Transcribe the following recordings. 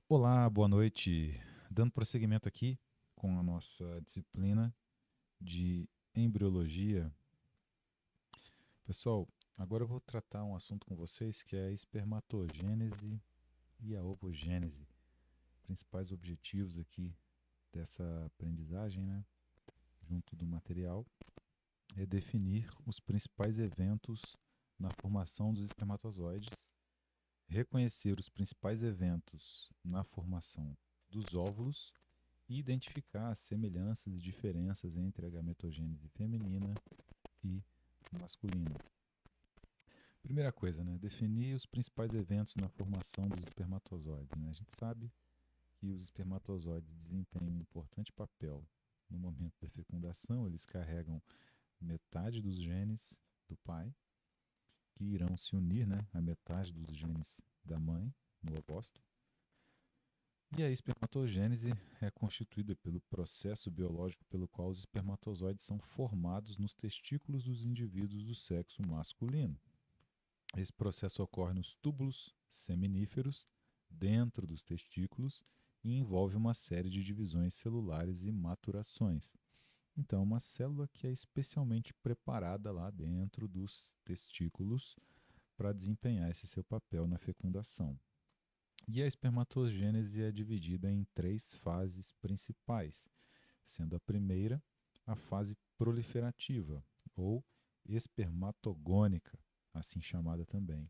Olá, boa noite. Dando prosseguimento aqui com a nossa disciplina de embriologia. Pessoal, agora eu vou tratar um assunto com vocês que é a espermatogênese e a ovogênese. Principais objetivos aqui dessa aprendizagem, né, junto do material, é definir os principais eventos na formação dos espermatozoides, reconhecer os principais eventos na formação dos óvulos e identificar as semelhanças e diferenças entre a gametogênese feminina e masculina. Primeira coisa, né? Definir os principais eventos na formação dos espermatozoides. Né? A gente sabe que os espermatozoides desempenham um importante papel no momento da fecundação. Eles carregam metade dos genes do pai, que irão se unir, né, à metade dos genes da mãe no ovócito. E a espermatogênese é constituída pelo processo biológico pelo qual os espermatozoides são formados nos testículos dos indivíduos do sexo masculino. Esse processo ocorre nos túbulos seminíferos, dentro dos testículos, e envolve uma série de divisões celulares e maturações. Então, uma célula que é especialmente preparada lá dentro dos testículos para desempenhar esse seu papel na fecundação. E a espermatogênese é dividida em três fases principais, sendo a primeira a fase proliferativa, ou espermatogônica, assim chamada também.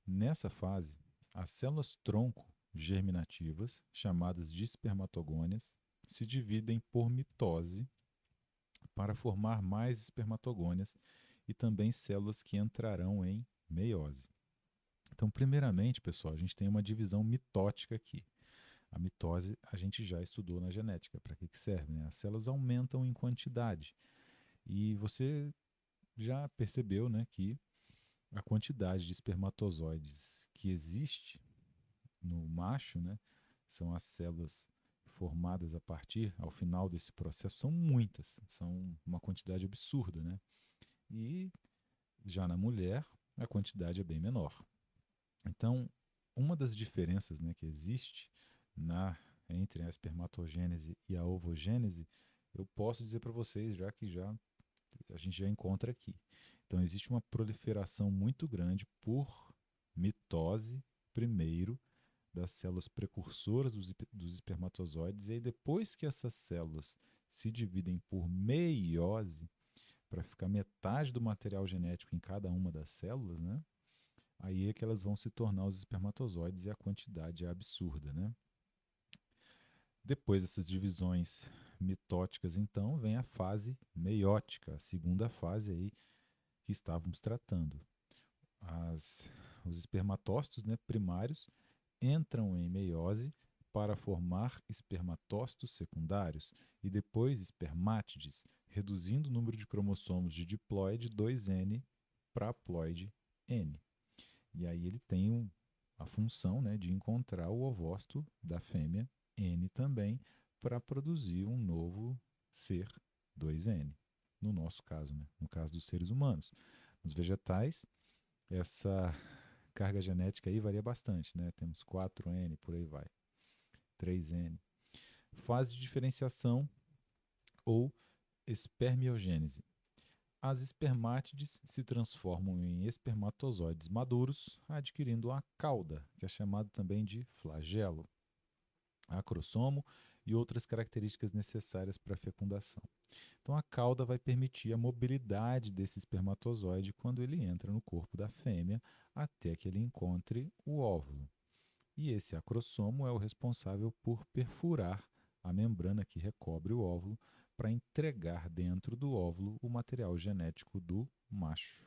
Nessa fase, as células tronco germinativas, chamadas de espermatogônias, se dividem por mitose para formar mais espermatogônias e também células que entrarão em meiose. Então, primeiramente, pessoal, a gente tem uma divisão mitótica aqui. A mitose a gente já estudou na genética. Para que serve? Né? As células aumentam em quantidade. E você já percebeu, né, que a quantidade de espermatozoides que existe no macho, né, são as células formadas a partir, ao final desse processo, são muitas, são uma quantidade absurda, né? E já na mulher, a quantidade é bem menor. Então, uma das diferenças, né, que existe na entre a espermatogênese e a ovogênese, eu posso dizer para vocês, já que já a gente já encontra aqui. Então, existe uma proliferação muito grande por mitose, primeiro, das células precursoras dos espermatozoides, e aí depois que essas células se dividem por meiose, para ficar metade do material genético em cada uma das células, né? Aí é que elas vão se tornar os espermatozoides e a quantidade é absurda, né? Depois dessas divisões mitóticas, então, vem a fase meiótica, a segunda fase aí que estávamos tratando. As, os espermatócitos, né, primários entram em meiose para formar espermatócitos secundários e depois espermátides, reduzindo o número de cromossomos de diploide 2N para ploide N. E aí ele tem a função, né, de encontrar o ovócito da fêmea N também para produzir um novo ser 2N. No nosso caso, né, no caso dos seres humanos. Nos vegetais, essa carga genética aí varia bastante, né? Temos 4N, por aí vai, 3N. Fase de diferenciação ou espermiogênese. As espermátides se transformam em espermatozoides maduros, adquirindo a cauda, que é chamado também de flagelo, acrossomo e outras características necessárias para a fecundação. Então, a cauda vai permitir a mobilidade desse espermatozoide quando ele entra no corpo da fêmea até que ele encontre o óvulo. E esse acrossomo é o responsável por perfurar a membrana que recobre o óvulo para entregar dentro do óvulo o material genético do macho.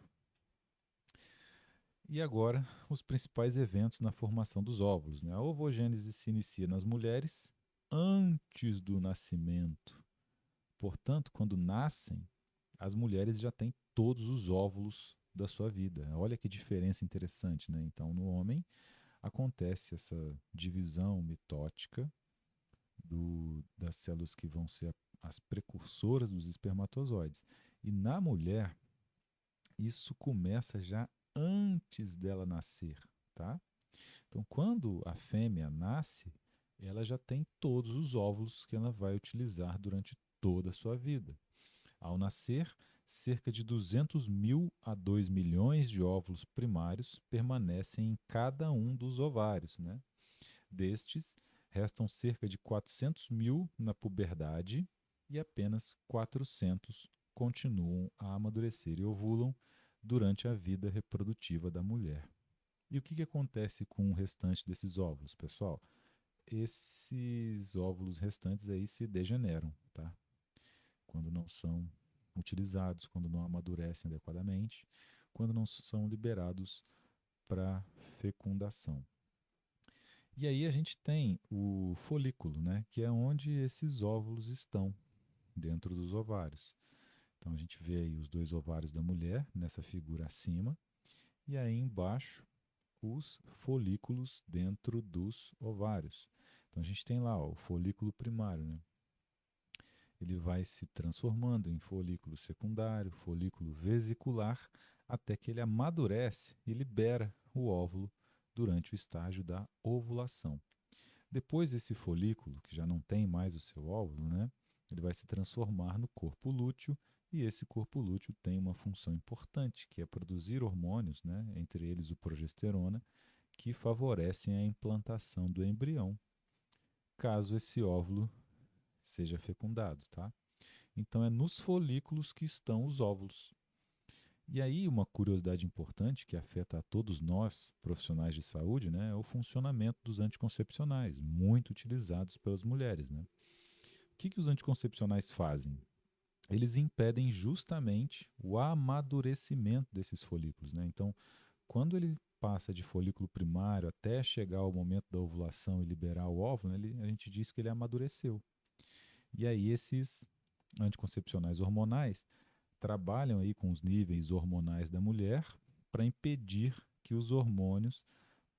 E agora, os principais eventos na formação dos óvulos. Né? A ovogênese se inicia nas mulheres antes do nascimento. Portanto, quando nascem, as mulheres já têm todos os óvulos da sua vida. Olha que diferença interessante, né? Então, no homem, acontece essa divisão mitótica das células que vão ser as precursoras dos espermatozoides. E na mulher, isso começa já antes dela nascer, tá? Então, quando a fêmea nasce, ela já tem todos os óvulos que ela vai utilizar durante toda a sua vida. Ao nascer, cerca de 200 mil a 2 milhões de óvulos primários permanecem em cada um dos ovários, né? Destes, restam cerca de 400 mil na puberdade e apenas 400 continuam a amadurecer e ovulam durante a vida reprodutiva da mulher. E o que acontece com o restante desses óvulos, pessoal? Esses óvulos restantes aí se degeneram, tá? Quando não são utilizados, quando não amadurecem adequadamente, quando não são liberados para fecundação. E aí a gente tem o folículo, né, que é onde esses óvulos estão dentro dos ovários. Então a gente vê aí os dois ovários da mulher nessa figura acima e aí embaixo os folículos dentro dos ovários. Então a gente tem lá ó, o folículo primário, né? Ele vai se transformando em folículo secundário, folículo vesicular, até que ele amadurece e libera o óvulo durante o estágio da ovulação. Depois esse folículo, que já não tem mais o seu óvulo, né, ele vai se transformar no corpo lúteo e esse corpo lúteo tem uma função importante, que é produzir hormônios, né, entre eles o progesterona, que favorecem a implantação do embrião, caso esse óvulo seja fecundado, tá? Então é nos folículos que estão os óvulos. E aí uma curiosidade importante que afeta a todos nós, profissionais de saúde, né, é o funcionamento dos anticoncepcionais, muito utilizados pelas mulheres, né? O que os anticoncepcionais fazem? Eles impedem justamente o amadurecimento desses folículos, né? Então, quando ele passa de folículo primário até chegar ao momento da ovulação e liberar o óvulo, a gente diz que ele amadureceu. E aí esses anticoncepcionais hormonais trabalham aí com os níveis hormonais da mulher para impedir que os hormônios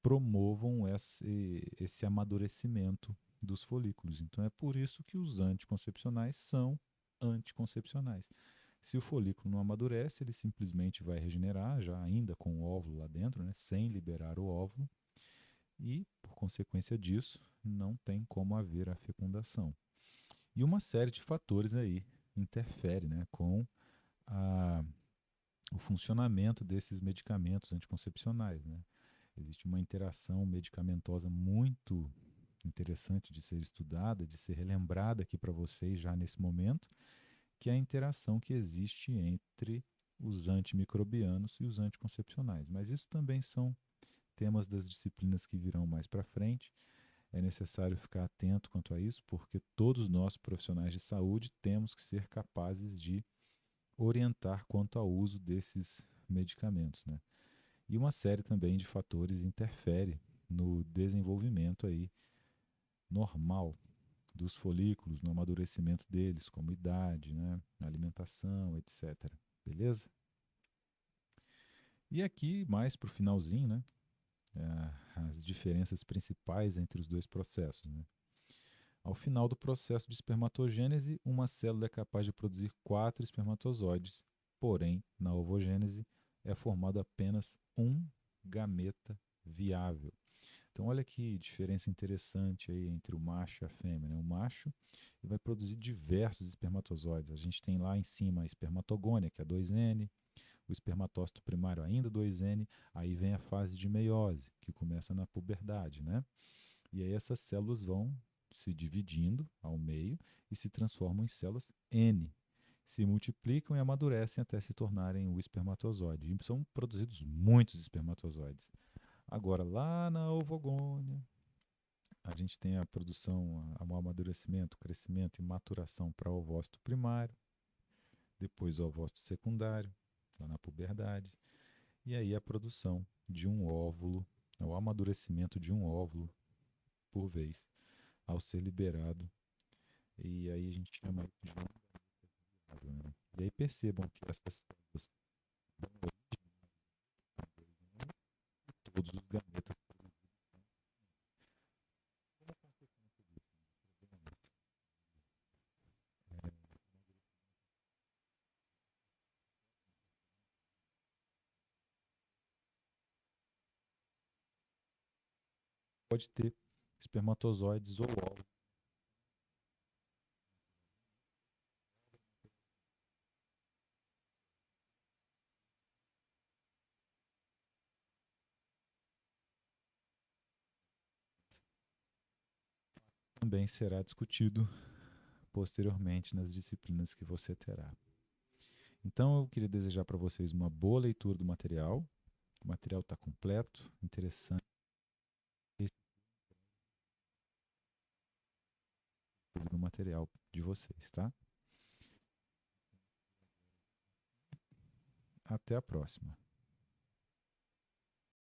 promovam esse amadurecimento dos folículos. Então é por isso que os anticoncepcionais são anticoncepcionais. Se o folículo não amadurece, ele simplesmente vai regenerar, já ainda com o óvulo lá dentro, né, sem liberar o óvulo, e, por consequência disso, não tem como haver a fecundação. E uma série de fatores aí interfere, né, com a, o funcionamento desses medicamentos anticoncepcionais, né? Existe uma interação medicamentosa muito interessante de ser estudada, de ser relembrada aqui para vocês já nesse momento, que é a interação que existe entre os antimicrobianos e os anticoncepcionais. Mas isso também são temas das disciplinas que virão mais para frente. É necessário ficar atento quanto a isso, porque todos nós, profissionais de saúde, temos que ser capazes de orientar quanto ao uso desses medicamentos, né? E uma série também de fatores interfere no desenvolvimento aí normal dos folículos, no amadurecimento deles, como idade, né, alimentação, etc. Beleza? E aqui, mais para o finalzinho, né, as diferenças principais entre os dois processos. Né? Ao final do processo de espermatogênese, uma célula é capaz de produzir 4 espermatozoides, porém, na ovogênese, é formado apenas um gameta viável. Então, olha que diferença interessante aí entre o macho e a fêmea. Né? O macho vai produzir diversos espermatozoides. A gente tem lá em cima a espermatogônia, que é 2N, o espermatócito primário ainda 2N, aí vem a fase de meiose, que começa na puberdade. Né? E aí essas células vão se dividindo ao meio e se transformam em células N. Se multiplicam e amadurecem até se tornarem o espermatozoide. E são produzidos muitos espermatozoides. Agora, lá na ovogônia, a gente tem a produção, o amadurecimento, crescimento e maturação para o ovócito primário, depois o ovócito secundário, lá na puberdade, e aí a produção de um óvulo, o amadurecimento de um óvulo por vez, ao ser liberado. E aí a gente chama de óvulo, né? E aí percebam que essas células dão origem a todos os gametas. Pode ter espermatozoides ou óvulos. Também será discutido posteriormente nas disciplinas que você terá. Então, eu queria desejar para vocês uma boa leitura do material. O material está completo, interessante no material de vocês, tá? Até a próxima.